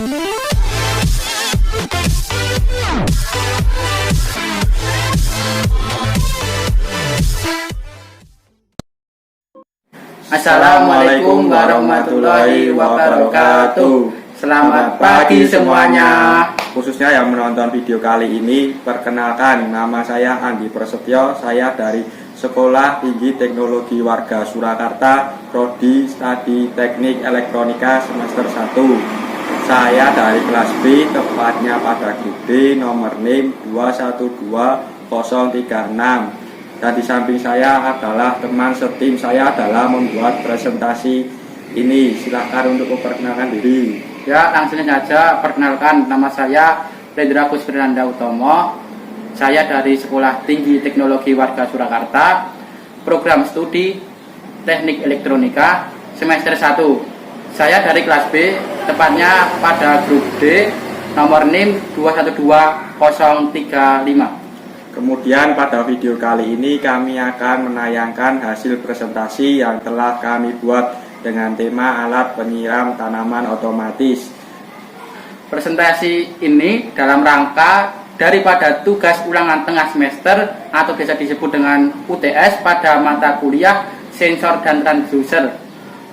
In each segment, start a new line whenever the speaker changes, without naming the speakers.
Assalamualaikum warahmatullahi wabarakatuh. Selamat pagi semuanya.
Khususnya yang menonton video kali ini, perkenalkan, nama saya Andi Prasetyo. Saya dari Sekolah Tinggi Teknologi Warga Surakarta, Prodi Studi Teknik Elektronika semester 1. Saya dari kelas B, tepatnya pada grup D, nomor NIM 212036. Dan di samping saya adalah teman setim saya adalah membuat presentasi ini. Silahkan untuk memperkenalkan diri.
Ya, langsung saja perkenalkan, nama saya Rendra Kusfirnanda Utomo. Saya dari Sekolah Tinggi Teknologi Warga Surakarta, program studi Teknik Elektronika semester 1. Saya dari kelas B, tepatnya pada grup D, nomor NIM 212035.
Kemudian pada video kali ini kami akan menayangkan hasil presentasi yang telah kami buat dengan tema alat penyiram tanaman otomatis.
Presentasi ini dalam rangka daripada tugas ulangan tengah semester atau biasa disebut dengan UTS pada mata kuliah sensor dan transducer.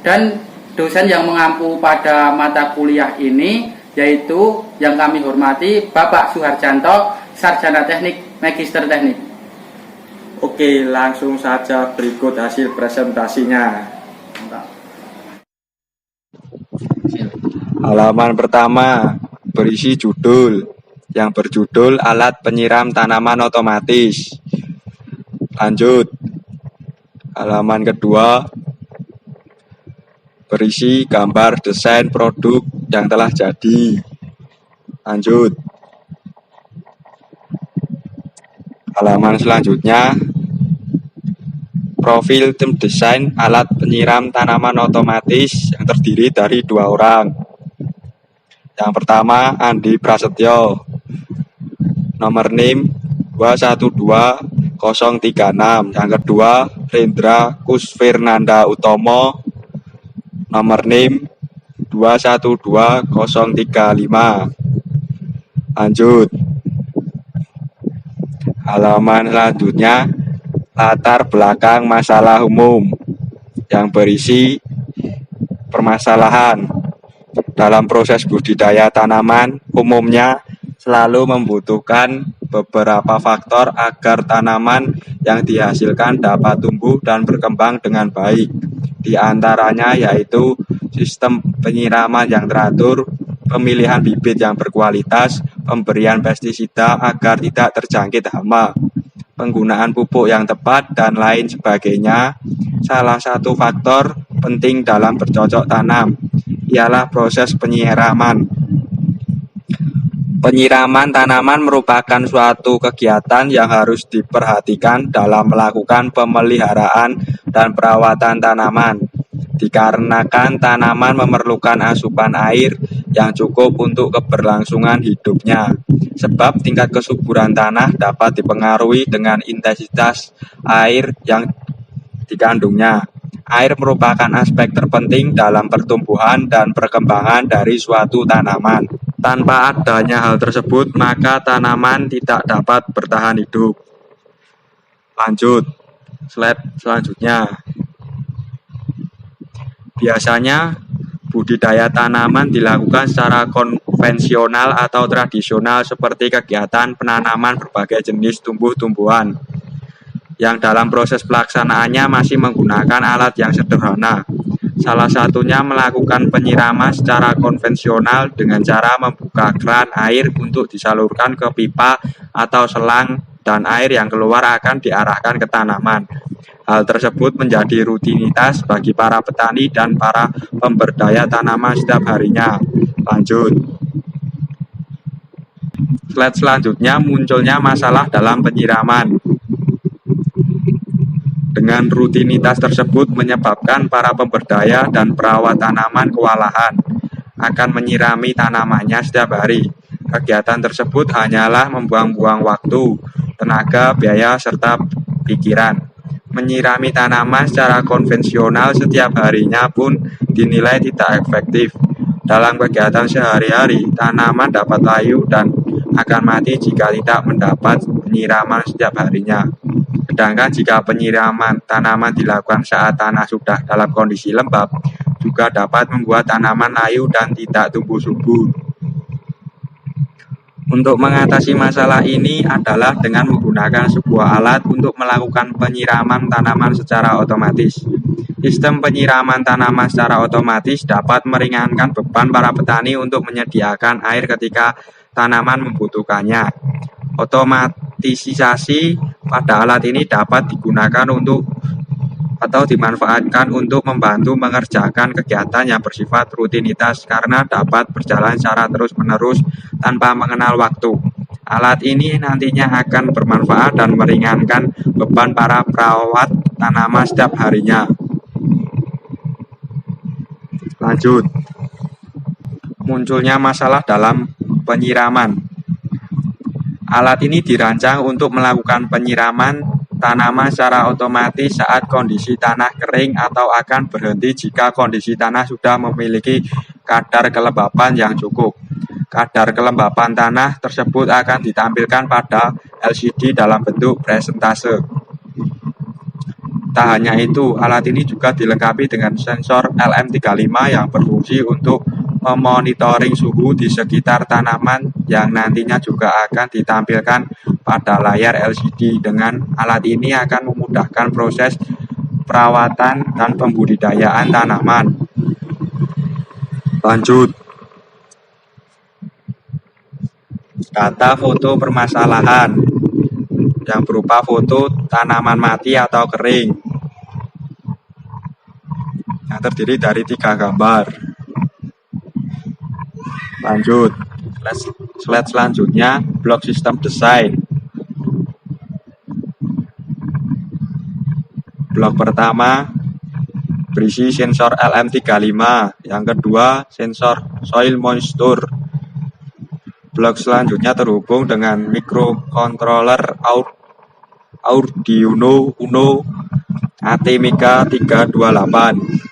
Dan dosen yang mengampu pada mata kuliah ini yaitu yang kami hormati Bapak Suharjanto, Sarjana Teknik, Magister Teknik.
Oke, langsung saja berikut hasil presentasinya. Halaman pertama berisi judul yang berjudul alat penyiram tanaman otomatis. Lanjut. Halaman kedua berisi gambar desain produk yang telah jadi. Lanjut. Halaman selanjutnya, profil tim desain alat penyiram tanaman otomatis yang terdiri dari 2 orang. Yang pertama, Andi Prasetyo, nomor NIM 212036. Yang kedua, Rendra Kusfirnanda Utomo, nomor NIM 212035. Lanjut. Halaman selanjutnya, latar belakang masalah umum yang berisi permasalahan. Dalam proses budidaya tanaman, umumnya selalu membutuhkan beberapa faktor agar tanaman yang dihasilkan dapat tumbuh dan berkembang dengan baik. Di antaranya yaitu sistem penyiraman yang teratur, pemilihan bibit yang berkualitas, pemberian pestisida agar tidak terjangkit hama, penggunaan pupuk yang tepat, dan lain sebagainya. Salah satu faktor penting dalam bercocok tanam ialah proses penyiraman. Penyiraman tanaman merupakan suatu kegiatan yang harus diperhatikan dalam melakukan pemeliharaan dan perawatan tanaman. Dikarenakan tanaman memerlukan asupan air yang cukup untuk keberlangsungan hidupnya. Sebab tingkat kesuburan tanah dapat dipengaruhi dengan intensitas air yang dikandungnya. Air merupakan aspek terpenting dalam pertumbuhan dan perkembangan dari suatu tanaman. Tanpa adanya hal tersebut, maka tanaman tidak dapat bertahan hidup. Lanjut, slide selanjutnya. Biasanya budidaya tanaman dilakukan secara konvensional atau tradisional seperti kegiatan penanaman berbagai jenis tumbuh-tumbuhan yang dalam proses pelaksanaannya masih menggunakan alat yang sederhana. Salah satunya melakukan penyiraman secara konvensional dengan cara membuka keran air untuk disalurkan ke pipa atau selang dan air yang keluar akan diarahkan ke tanaman. Hal tersebut menjadi rutinitas bagi para petani dan para pemberdaya tanaman setiap harinya. Lanjut. Slide selanjutnya, munculnya masalah dalam penyiraman. Dengan rutinitas tersebut menyebabkan para pemberdaya dan perawat tanaman kewalahan akan menyirami tanamannya setiap hari. Kegiatan tersebut hanyalah membuang-buang waktu, tenaga, biaya, serta pikiran. Menyirami tanaman secara konvensional setiap harinya pun dinilai tidak efektif. Dalam kegiatan sehari-hari, tanaman dapat layu dan akan mati jika tidak mendapat penyiraman setiap harinya. Sedangkan jika penyiraman tanaman dilakukan saat tanah sudah dalam kondisi lembab, juga dapat membuat tanaman layu dan tidak tumbuh subur. Untuk mengatasi masalah ini adalah dengan menggunakan sebuah alat untuk melakukan penyiraman tanaman secara otomatis. Sistem penyiraman tanaman secara otomatis dapat meringankan beban para petani untuk menyediakan air ketika tanaman membutuhkannya. Otomatisasi pada alat ini dapat digunakan untuk atau dimanfaatkan untuk membantu mengerjakan kegiatan yang bersifat rutinitas karena dapat berjalan secara terus-menerus tanpa mengenal waktu. Alat ini nantinya akan bermanfaat dan meringankan beban para perawat tanaman setiap harinya. Lanjut. Munculnya masalah dalam penyiraman. Alat ini dirancang untuk melakukan penyiraman tanaman secara otomatis saat kondisi tanah kering atau akan berhenti jika kondisi tanah sudah memiliki kadar kelembapan yang cukup. Kadar kelembapan tanah tersebut akan ditampilkan pada LCD dalam bentuk presentase. Tak hanya itu, alat ini juga dilengkapi dengan sensor LM35 yang berfungsi untuk memonitoring suhu di sekitar tanaman yang nantinya juga akan ditampilkan pada layar LCD. Dengan alat ini akan memudahkan proses perawatan dan pembudidayaan tanaman. Lanjut. Data foto permasalahan yang berupa foto tanaman mati atau kering yang terdiri dari 3 gambar. Lanjut, slide selanjutnya, blok sistem desain. Blok pertama berisi sensor LM35, yang kedua sensor soil moisture. Blok selanjutnya terhubung dengan microcontroller Arduino Uno ATmega 328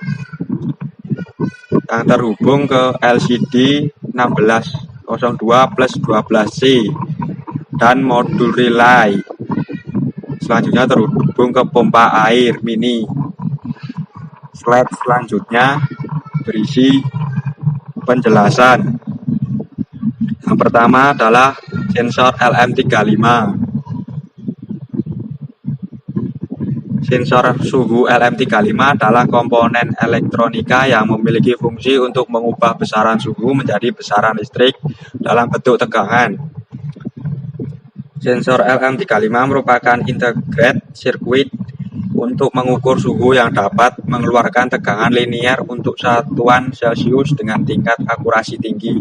yang terhubung ke LCD 1602+12C dan modul relay. Selanjutnya terhubung ke pompa air mini. Slide selanjutnya berisi penjelasan. Yang pertama adalah sensor LM35. Sensor suhu LM35 adalah komponen elektronika yang memiliki fungsi untuk mengubah besaran suhu menjadi besaran listrik dalam bentuk tegangan. Sensor LM35 merupakan integrated circuit untuk mengukur suhu yang dapat mengeluarkan tegangan linier untuk satuan Celcius dengan tingkat akurasi tinggi.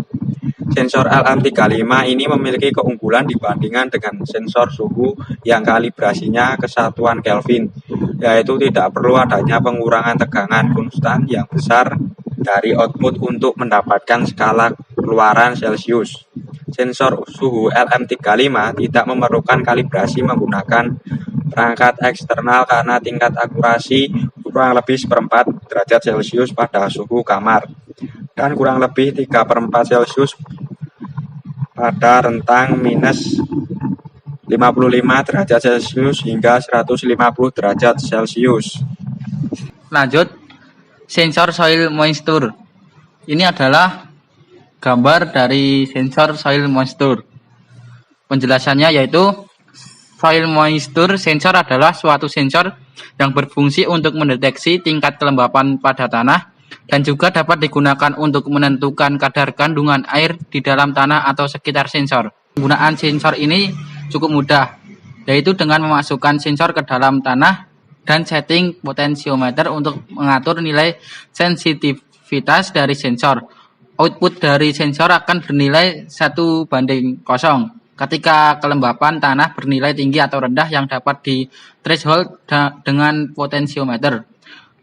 Sensor LM35 ini memiliki keunggulan dibandingkan dengan sensor suhu yang kalibrasinya kesatuan Kelvin, yaitu tidak perlu adanya pengurangan tegangan konstan yang besar dari output untuk mendapatkan skala keluaran Celcius. Sensor suhu LM35 tidak memerlukan kalibrasi menggunakan perangkat eksternal karena tingkat akurasi kurang lebih 1/4 derajat Celcius pada suhu kamar dan kurang lebih 3/4 Celcius pada rentang minus 55 derajat Celcius hingga 150 derajat Celcius.
Lanjut, sensor soil moisture. Ini adalah gambar dari sensor soil moisture. Penjelasannya yaitu soil moisture sensor adalah suatu sensor yang berfungsi untuk mendeteksi tingkat kelembapan pada tanah dan juga dapat digunakan untuk menentukan kadar kandungan air di dalam tanah atau sekitar sensor. Penggunaan sensor ini cukup mudah, yaitu dengan memasukkan sensor ke dalam tanah dan setting potensiometer untuk mengatur nilai sensitivitas dari sensor. Output dari sensor akan bernilai 1:0 ketika kelembapan tanah bernilai tinggi atau rendah yang dapat di threshold dengan potensiometer.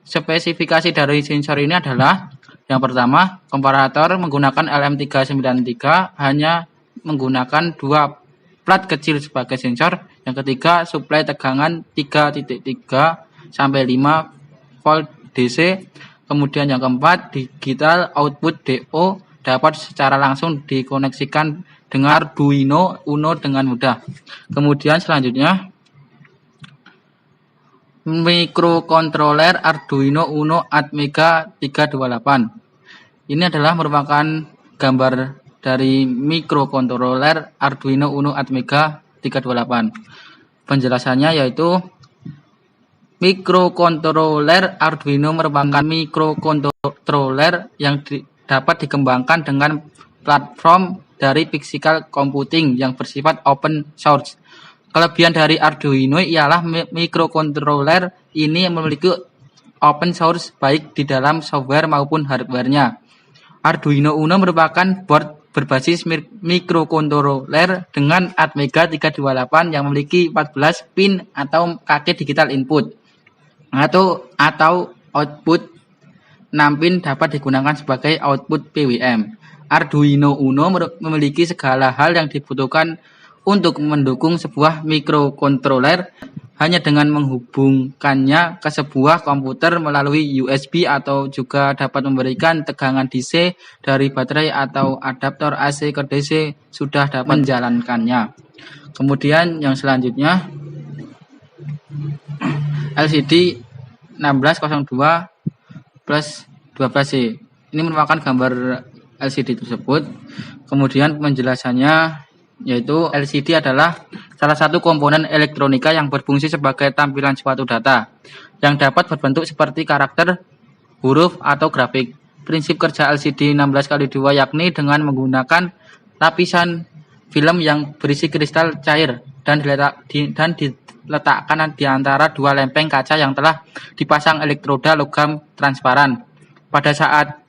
Spesifikasi dari sensor ini adalah yang pertama, komparator menggunakan LM393 hanya menggunakan 2 plat kecil sebagai sensor. Yang ketiga, suplai tegangan 3.3 sampai 5 volt DC. Kemudian yang keempat, digital output DO dapat secara langsung dikoneksikan dengan Arduino Uno dengan mudah. Kemudian selanjutnya, microcontroller Arduino Uno Atmega 328. Ini adalah merupakan gambar dari microcontroller Arduino Uno Atmega 328. Penjelasannya yaitu microcontroller Arduino merupakan microcontroller yang dapat dikembangkan dengan platform dari physical computing yang bersifat open source. Kelebihan dari Arduino ialah microcontroller ini memiliki open source baik di dalam software maupun hardware-nya. Arduino Uno merupakan board berbasis microcontroller dengan Atmega 328 yang memiliki 14 pin atau kaki digital input atau output 6 pin dapat digunakan sebagai output PWM. Arduino Uno memiliki segala hal yang dibutuhkan untuk mendukung sebuah microcontroller hanya dengan menghubungkannya ke sebuah komputer melalui USB atau juga dapat memberikan tegangan DC dari baterai atau adaptor AC ke DC sudah dapat menjalankannya. Kemudian yang selanjutnya LCD 1602 plus 12C. Ini merupakan gambar LCD tersebut. Kemudian penjelasannya yaitu LCD adalah salah satu komponen elektronika yang berfungsi sebagai tampilan suatu data yang dapat berbentuk seperti karakter, huruf, atau grafik. Prinsip kerja LCD 16x2 yakni dengan menggunakan lapisan film yang berisi kristal cair dan diletakkan di antara dua lempeng kaca yang telah dipasang elektroda logam transparan. Pada saat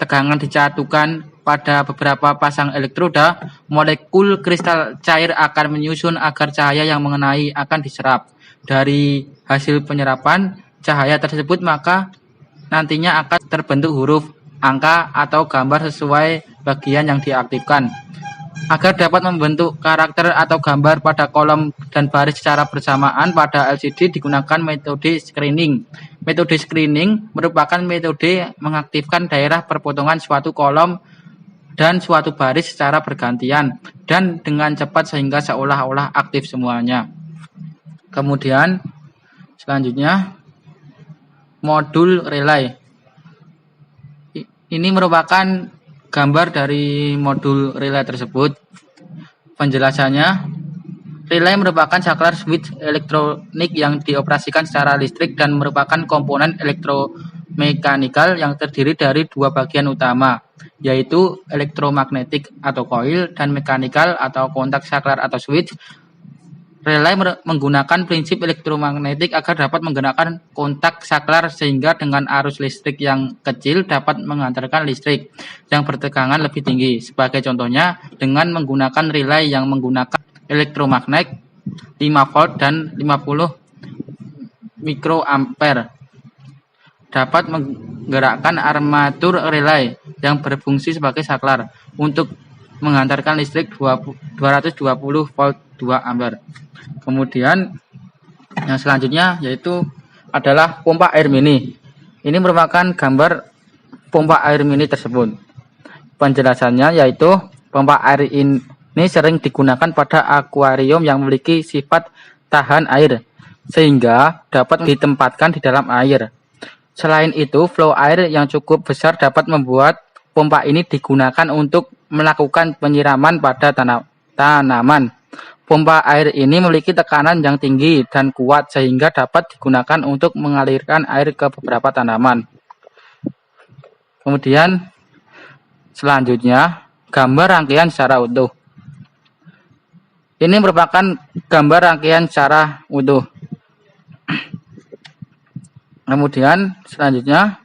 tegangan dicatukan pada beberapa pasang elektroda, molekul kristal cair akan menyusun agar cahaya yang mengenai akan diserap. Dari hasil penyerapan cahaya tersebut maka nantinya akan terbentuk huruf, angka, atau gambar sesuai bagian yang diaktifkan. Agar dapat membentuk karakter atau gambar pada kolom dan baris secara bersamaan pada LCD digunakan metode screening. Metode screening merupakan metode mengaktifkan daerah perpotongan suatu kolom dan suatu baris secara bergantian dan dengan cepat sehingga seolah-olah aktif semuanya. Kemudian selanjutnya modul relay. Ini merupakan gambar dari modul relay tersebut. Penjelasannya, relay merupakan saklar switch elektronik yang dioperasikan secara listrik dan merupakan komponen elektromekanikal yang terdiri dari dua bagian utama, yaitu elektromagnetik atau coil dan mekanikal atau kontak saklar atau switch. Relay menggunakan prinsip elektromagnetik agar dapat menggerakkan kontak saklar sehingga dengan arus listrik yang kecil dapat mengantarkan listrik yang bertegangan lebih tinggi. Sebagai contohnya, dengan menggunakan relay yang menggunakan elektromagnet 5 volt dan 50 mikroampere dapat menggerakkan armatur relay yang berfungsi sebagai saklar untuk mengantarkan listrik 220 volt 2 ampere. Kemudian yang selanjutnya yaitu adalah pompa air mini. Ini merupakan gambar pompa air mini tersebut. Penjelasannya yaitu pompa air ini sering digunakan pada akuarium yang memiliki sifat tahan air sehingga dapat ditempatkan di dalam air. Selain itu, flow air yang cukup besar dapat membuat pompa ini digunakan untuk melakukan penyiraman pada tanaman. Pompa air ini memiliki tekanan yang tinggi dan kuat sehingga dapat digunakan untuk mengalirkan air ke beberapa tanaman. Kemudian selanjutnya gambar rangkaian secara utuh. Ini merupakan gambar rangkaian secara utuh. Kemudian selanjutnya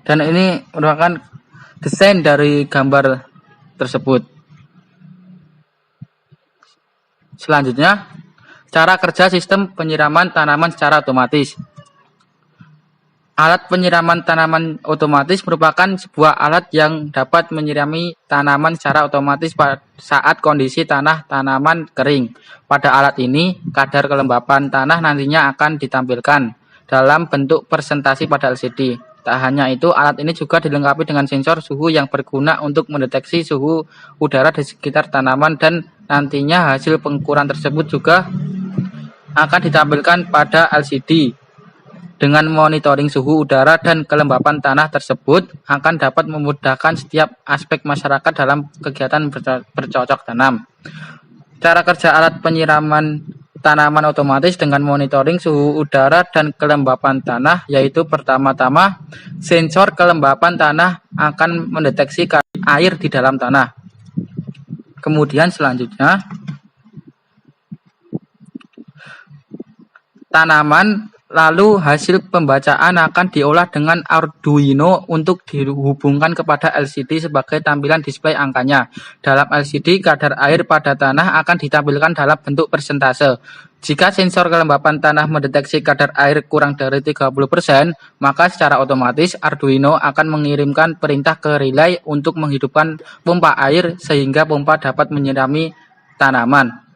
dan ini merupakan desain dari gambar tersebut. Selanjutnya, cara kerja sistem penyiraman tanaman secara otomatis. Alat penyiraman tanaman otomatis merupakan sebuah alat yang dapat menyirami tanaman secara otomatis saat kondisi tanah tanaman kering. Pada alat ini, kadar kelembapan tanah nantinya akan ditampilkan dalam bentuk presentasi pada LCD. Tak hanya itu, alat ini juga dilengkapi dengan sensor suhu yang berguna untuk mendeteksi suhu udara di sekitar tanaman, dan nantinya hasil pengukuran tersebut juga akan ditampilkan pada LCD. Dengan monitoring suhu udara dan kelembapan tanah tersebut akan dapat memudahkan setiap aspek masyarakat dalam kegiatan bercocok tanam. Cara kerja alat penyiraman tanaman otomatis dengan monitoring suhu udara dan kelembapan tanah yaitu pertama-tama sensor kelembapan tanah akan mendeteksi air di dalam tanah. Kemudian selanjutnya tanaman. Lalu hasil pembacaan akan diolah dengan Arduino untuk dihubungkan kepada LCD sebagai tampilan display angkanya. Dalam LCD, kadar air pada tanah akan ditampilkan dalam bentuk persentase. Jika sensor kelembapan tanah mendeteksi kadar air kurang dari 30%, maka secara otomatis Arduino akan mengirimkan perintah ke relay untuk menghidupkan pompa air sehingga pompa dapat menyirami tanaman.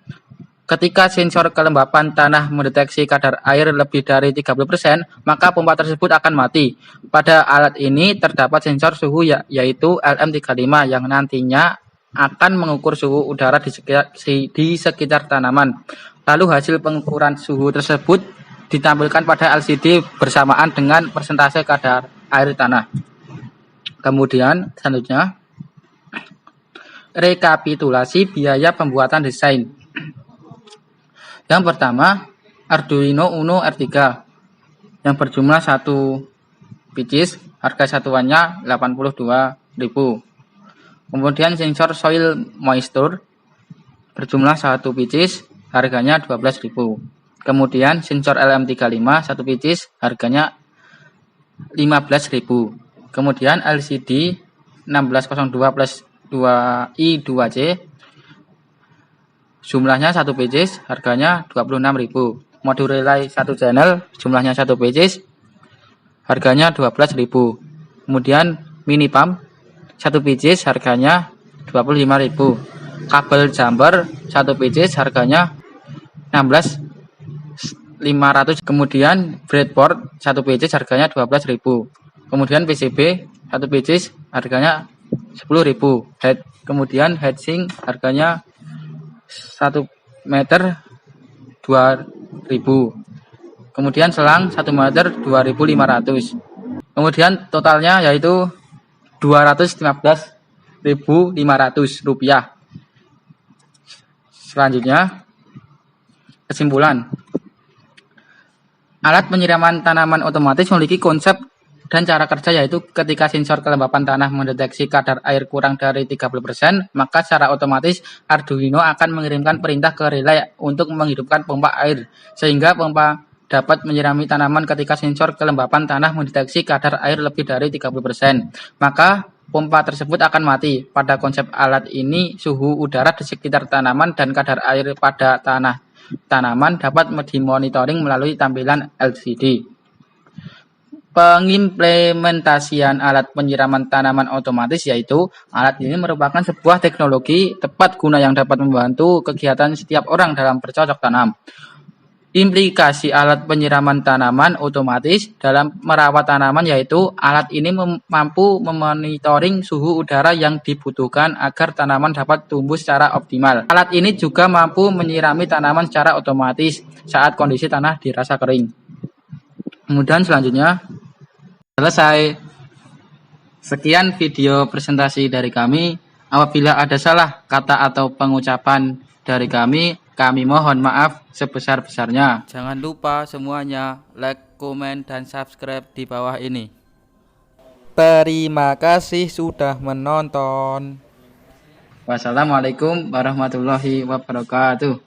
Ketika sensor kelembapan tanah mendeteksi kadar air lebih dari 30%, maka pompa tersebut akan mati. Pada alat ini terdapat sensor suhu yaitu LM35 yang nantinya akan mengukur suhu udara di sekitar tanaman. Lalu hasil pengukuran suhu tersebut ditampilkan pada LCD bersamaan dengan persentase kadar air tanah. Kemudian selanjutnya rekapitulasi biaya pembuatan desain. Yang pertama, Arduino Uno R3 yang berjumlah 1 pieces, harga satuannya 82.000. Kemudian sensor soil moisture berjumlah 1 pieces, harganya 12.000. Kemudian sensor LM35 1 pieces, harganya 15.000. Kemudian LCD 1602 plus 2i2c jumlahnya 1 pieces, harganya 26.000. Modul relay 1 channel, jumlahnya 1 pieces, harganya 12.000. Kemudian mini pump 1 pieces, harganya 25.000. Kabel jumper 1 pieces, harganya 16.500. Kemudian breadboard 1 pieces, harganya 12.000. Kemudian PCB 1 pieces, harganya 10.000. Kemudian heatsink harganya 1 meter 2.000. Kemudian selang 1 meter 2.500. Kemudian totalnya yaitu 215.500 rupiah. Selanjutnya kesimpulan. Alat penyiraman tanaman otomatis memiliki konsep dan cara kerja yaitu ketika sensor kelembapan tanah mendeteksi kadar air kurang dari 30%, maka secara otomatis Arduino akan mengirimkan perintah ke relay untuk menghidupkan pompa air, sehingga pompa dapat menyirami tanaman ketika sensor kelembapan tanah mendeteksi kadar air lebih dari 30%. Maka pompa tersebut akan mati. Pada konsep alat ini, suhu udara di sekitar tanaman dan kadar air pada tanaman dapat dimonitoring melalui tampilan LCD. Pengimplementasian alat penyiraman tanaman otomatis yaitu alat ini merupakan sebuah teknologi tepat guna yang dapat membantu kegiatan setiap orang dalam bercocok tanam. Implikasi alat penyiraman tanaman otomatis dalam merawat tanaman yaitu alat ini mampu memonitoring suhu udara yang dibutuhkan agar tanaman dapat tumbuh secara optimal. Alat ini juga mampu menyirami tanaman secara otomatis saat kondisi tanah dirasa kering. Kemudian selanjutnya selesai. Sekian video presentasi dari kami. Apabila ada salah kata atau pengucapan dari kami mohon maaf sebesar-besarnya. Jangan lupa semuanya like, komen, dan subscribe di bawah ini. Terima kasih sudah menonton. Wassalamualaikum warahmatullahi wabarakatuh.